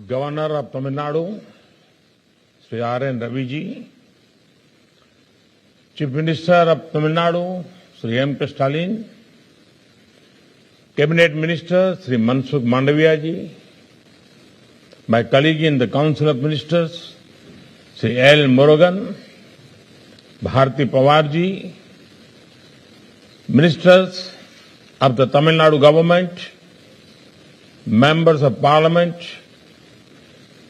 Governor of Tamil Nadu, Sri R.N. Ravi ji, Chief Minister of Tamil Nadu, Sri M. K. Stalin, Cabinet Minister, Sri Mansukh Mandaviya ji, my colleague in the Council of Ministers, Sri L. Murugan, Bharti Pawar ji, Ministers of the Tamil Nadu government, members of Parliament,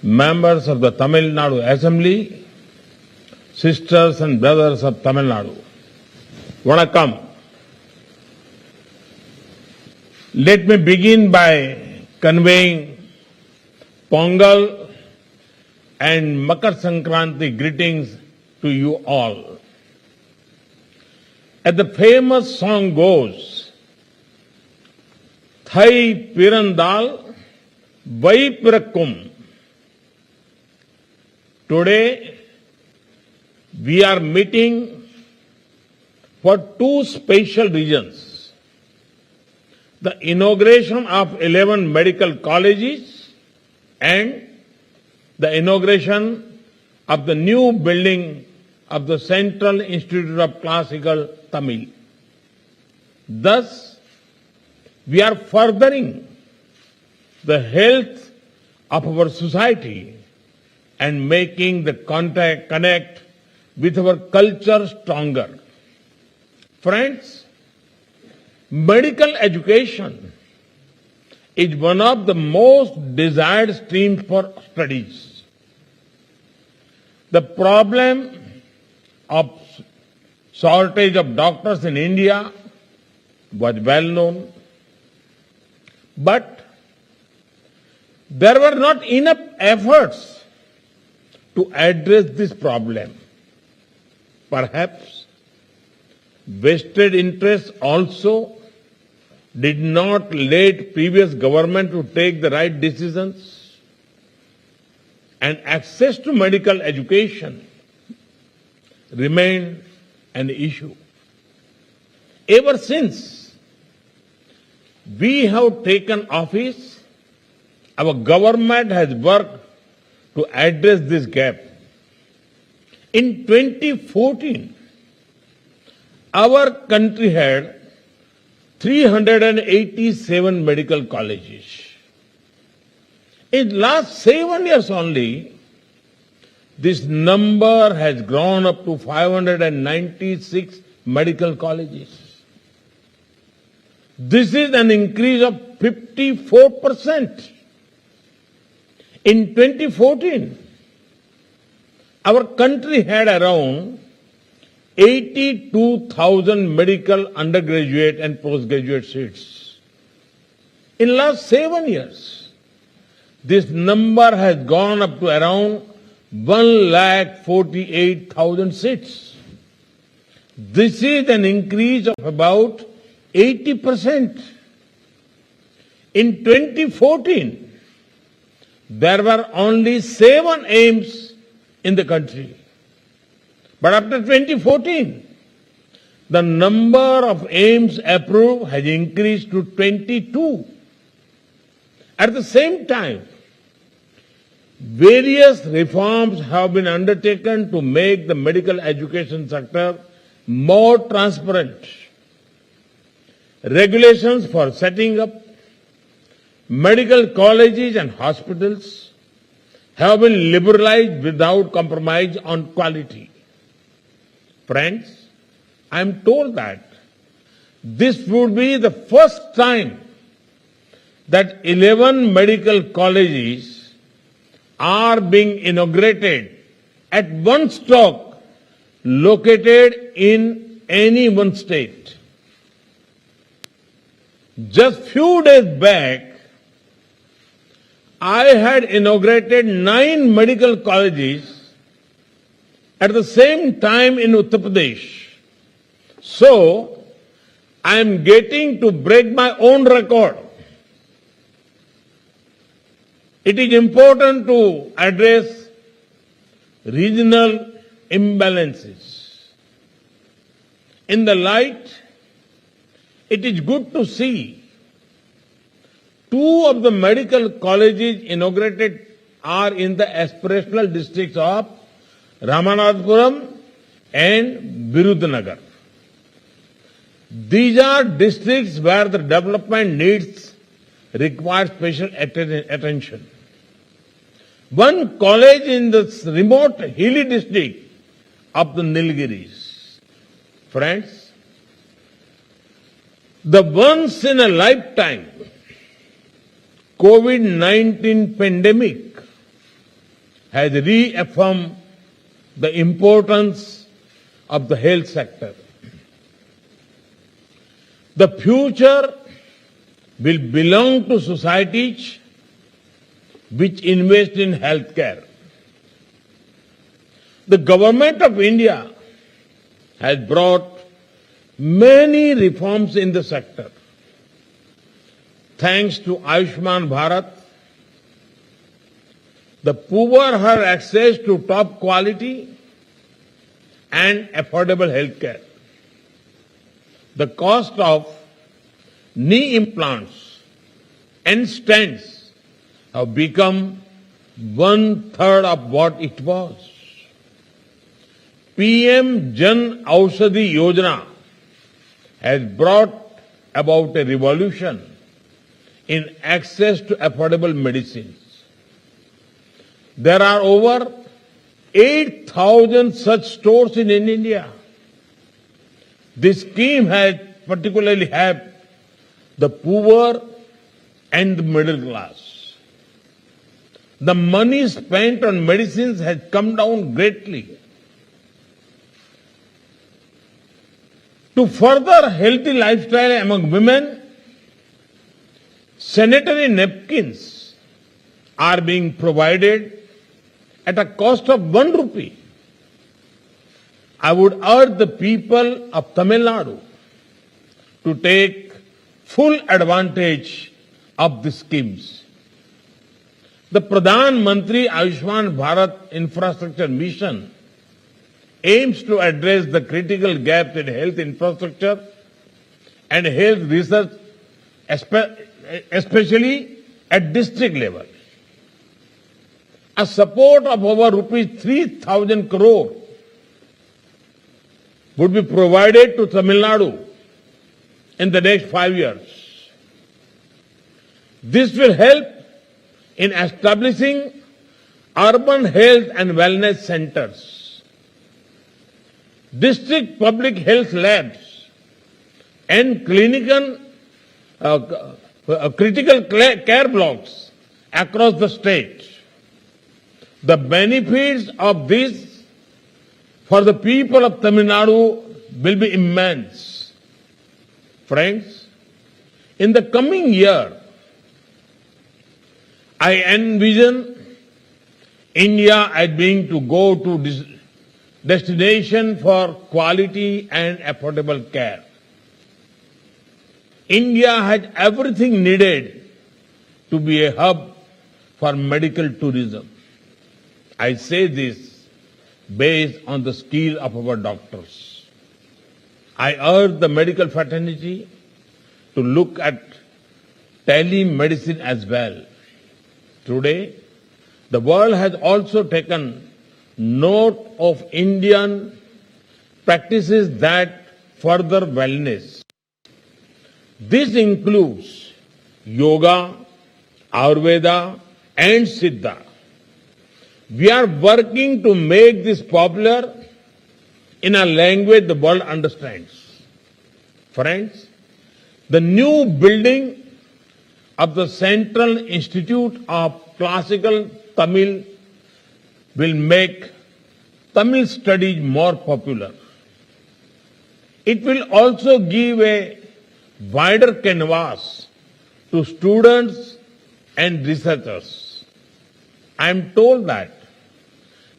members of the Tamil Nadu Assembly, sisters and brothers of Tamil Nadu. Vanakkam. Let me begin by conveying Pongal and Makar Sankranti greetings to you all. As the famous song goes, Thai Pirandal Vai Pirakkum. Today, we are meeting for two special reasons. The inauguration of 11 medical colleges and the inauguration of the new building of the Central Institute of Classical Tamil. Thus, we are furthering the health of our society and making the connect with our culture stronger. Friends, medical education is one of the most desired streams for studies. The problem of shortage of doctors in India was well known, but there were not enough efforts to address this problem. Perhaps vested interests also did not lead previous government to take the right decisions, and access to medical education remained an issue. Ever since we have taken office, our government has worked to address this gap. In 2014, our country had 387 medical colleges. In last 7 years only, this number has grown up to 596 medical colleges. This is an increase of 54%. In 2014, our country had around 82,000 medical undergraduate and postgraduate seats. In last 7 years, this number has gone up to around 1,48,000 seats. This is an increase of about 80%. In 2014, there were only 7 AIIMS in the country. But after 2014, the number of AIIMS approved has increased to 22. At the same time, various reforms have been undertaken to make the medical education sector more transparent. Regulations for setting up medical colleges and hospitals have been liberalized without compromise on quality. Friends, I am told that this would be the first time that 11 medical colleges are being inaugurated at one stock located in any one state. Just few days back, I had inaugurated 9 medical colleges at the same time in Uttar Pradesh. So, I am getting to break my own record. It is important to address regional imbalances. In the light, it is good to see Two of the medical colleges inaugurated are in the aspirational districts of Ramanathapuram and Virudhunagar. These are districts where the development needs require special attention. One college in the remote hilly district of the Nilgiris. Friends, the once in a lifetime COVID-19 pandemic has reaffirmed the importance of the health sector. The future will belong to societies which invest in healthcare. The government of India has brought many reforms in the sector. Thanks to Ayushman Bharat, the poor have access to top quality and affordable healthcare. The cost of knee implants and stents have become 1/3 of what it was. PM Jan Aushadhi Yojana has brought about a revolution in access to affordable medicines. There are over 8,000 such stores in India. This scheme has particularly helped the poor and the middle class. The money spent on medicines has come down greatly. To further healthy lifestyle among women, sanitary napkins are being provided at a cost of 1 rupee. I would urge the people of Tamil Nadu to take full advantage of these schemes. The Pradhan Mantri Ayushman Bharat Infrastructure Mission aims to address the critical gaps in health infrastructure and health research, especially at district level. A support of over rupees 3,000 crore would be provided to Tamil Nadu in the next 5 years. This will help in establishing urban health and wellness centers, district public health labs, and critical care blocks across the state. The benefits of this for the people of Tamil Nadu will be immense. Friends, in the coming year, I envision India as being to go to destination for quality and affordable care. India has everything needed to be a hub for medical tourism. I say this based on the skill of our doctors. I urge the medical fraternity to look at telemedicine as well. Today, the world has also taken note of Indian practices that further wellness. This includes yoga, Ayurveda, and Siddha. We are working to make this popular in a language the world understands. Friends, the new building of the Central Institute of Classical Tamil will make Tamil studies more popular. It will also give a wider canvas to students and researchers. I am told that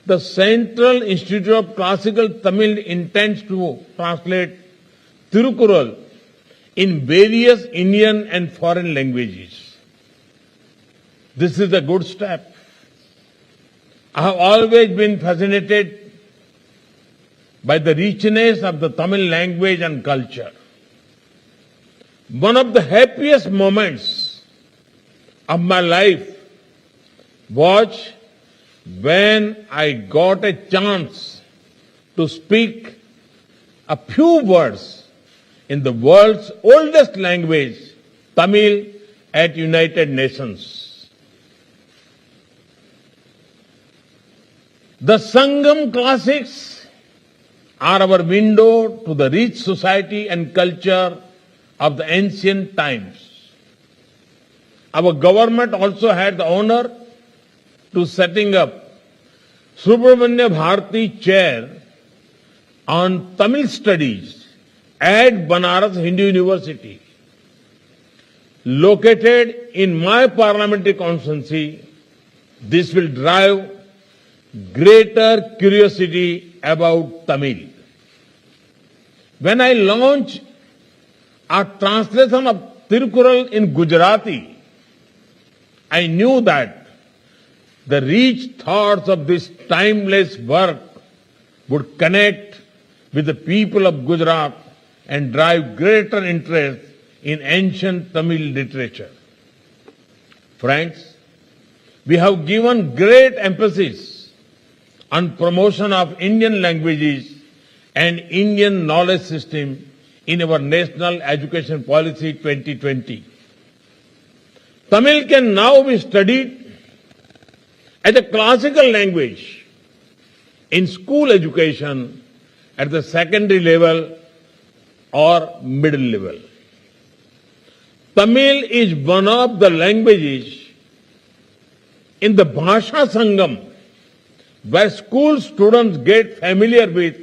the Central Institute of Classical Tamil intends to translate Tirukural in various Indian and foreign languages. This is a good step. I have always been fascinated by the richness of the Tamil language and culture. One of the happiest moments of my life was when I got a chance to speak a few words in the world's oldest language, Tamil, at United Nations. The Sangam classics are our window to the rich society and culture of the ancient times. Our government also had the honor to setting up Subramanya Bharati Chair on Tamil Studies at Banaras Hindu University. Located in my parliamentary constituency, this will drive greater curiosity about Tamil. When I launched a translation of Tirukural in Gujarati, I knew that the rich thoughts of this timeless work would connect with the people of Gujarat and drive greater interest in ancient Tamil literature. Friends, we have given great emphasis on promotion of Indian languages and Indian knowledge system in our National Education Policy 2020. Tamil can now be studied as a classical language in school education at the secondary level or middle level. Tamil is one of the languages in the Bhasha Sangam where school students get familiar with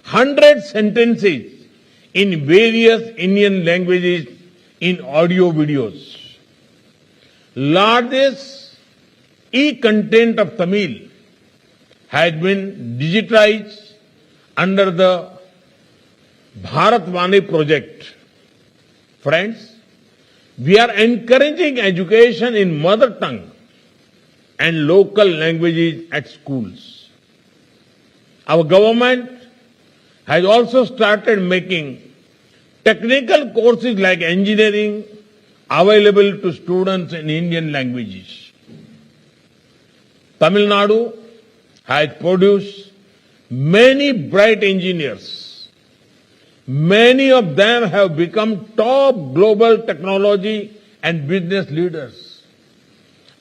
100 sentences in various Indian languages in audio videos. Largest e-content of Tamil has been digitized under the Bharatvani project. Friends, we are encouraging education in mother tongue and local languages at schools. Our government has also started making technical courses like engineering available to students in Indian languages. Tamil Nadu has produced many bright engineers. Many of them have become top global technology and business leaders.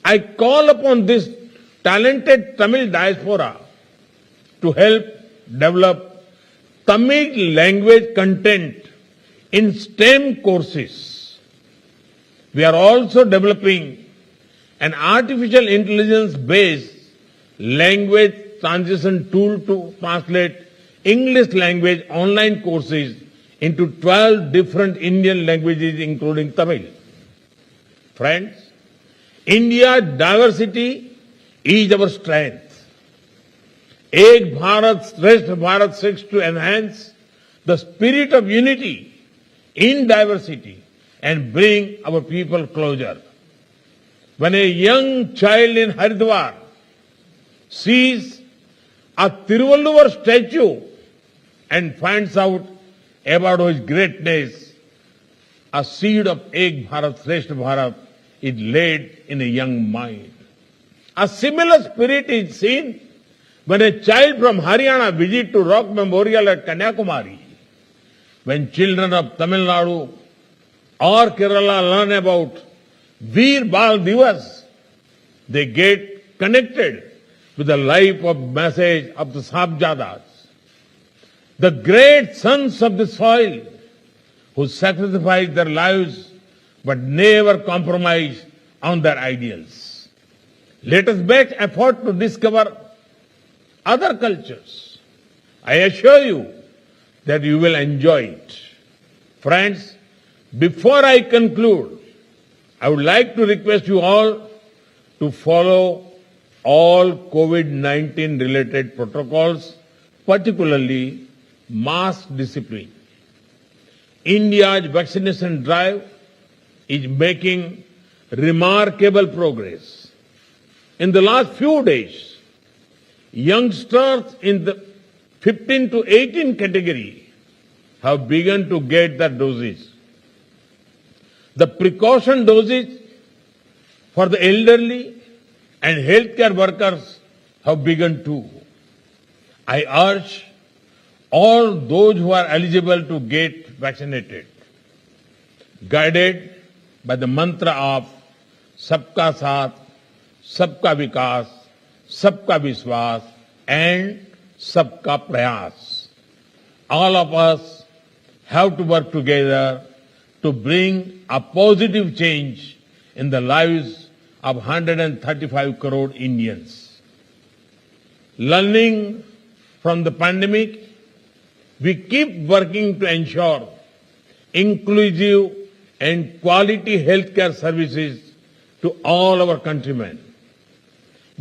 I call upon this talented Tamil diaspora to help develop Tamil language content in STEM courses. We are also developing an artificial intelligence-based language transition tool to translate English language online courses into 12 different Indian languages, including Tamil. Friends, India's diversity is our strength. Ek Bharat, Shresth Bharat seeks to enhance the spirit of unity in diversity and bring our people closer. When a young child in Haridwar sees a Tiruvalluvar statue and finds out about his greatness, a seed of Ek Bharat, Shresth Bharat is laid in a young mind. A similar spirit is seen when a child from Haryana visits to Rock Memorial at Kanyakumari. When children of Tamil Nadu or Kerala learn about Veer Bal Divas, they get connected with the life of message of the Sabjadas, the great sons of the soil who sacrificed their lives but never compromised on their ideals. Let us make effort to discover other cultures. I assure you that you will enjoy it. Friends, before I conclude, I would like to request you all to follow all COVID-19 related protocols, particularly mask discipline. India's vaccination drive is making remarkable progress. In the last few days, youngsters in the 15 to 18 category have begun to get their doses. The precaution doses for the elderly and healthcare workers have begun too. I urge all those who are eligible to get vaccinated, guided by the mantra of Sabka Saath, Sabka Vikas, Sabka Vishwas and Sabka Prayas. All of us have to work together to bring a positive change in the lives of 135 crore Indians. Learning from the pandemic, we keep working to ensure inclusive and quality healthcare services to all our countrymen.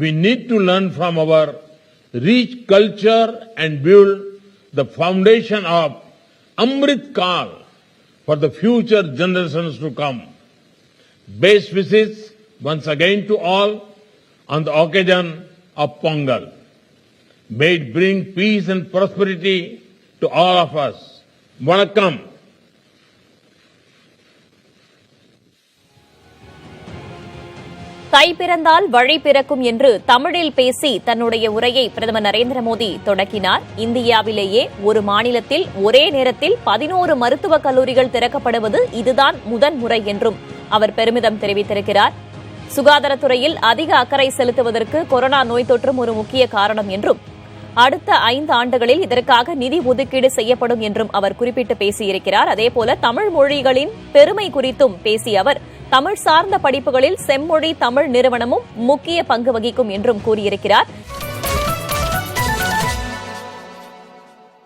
We need to learn from our rich culture and build the foundation of Amrit Kal for the future generations to come. Best wishes once again to all on the occasion of Pongal. May it bring peace and prosperity to all of us. Vanakkam. தை பிறந்தால் வழி பிறக்கும் என்று தமிழில் பேசி தன்னுடைய உரையை பிரதமர் நரேந்திர மோடி தொடக்கினார். இந்தியாவிலேயே ஒரு மாநிலத்தில் ஒரே நேரத்தில் 11 மருத்துவக் கல்லூரிகள் திறக்கப்படுவது இதுதான் முதன்முறை என்றும் அவர் பெருமிதம் தெரிவித்திருக்கிறார். சுகாதாரத்துறையில் அதிக அக்கறை செலுத்துவதற்கு கொரோனா நோய் தொற்றும் ஒரு முக்கிய காரணம் என்றும் அடுத்த 5 ஆண்டுகளில் இதற்காக நிதி ஒதுக்கீடு செய்யப்படும் என்றும் அவர் குறிப்பிட்டு பேசியிருக்கிறார். அதேபோல தமிழ் மொழிகளின் பெருமை குறித்தும் பேசிய அவர் தமிழ் சார்ந்த படிப்புகளில் செம்மொழி தமிழ் நிறுவனமும் முக்கிய பங்கு வகிக்கும் என்றும் கூறியிருக்கிறார்.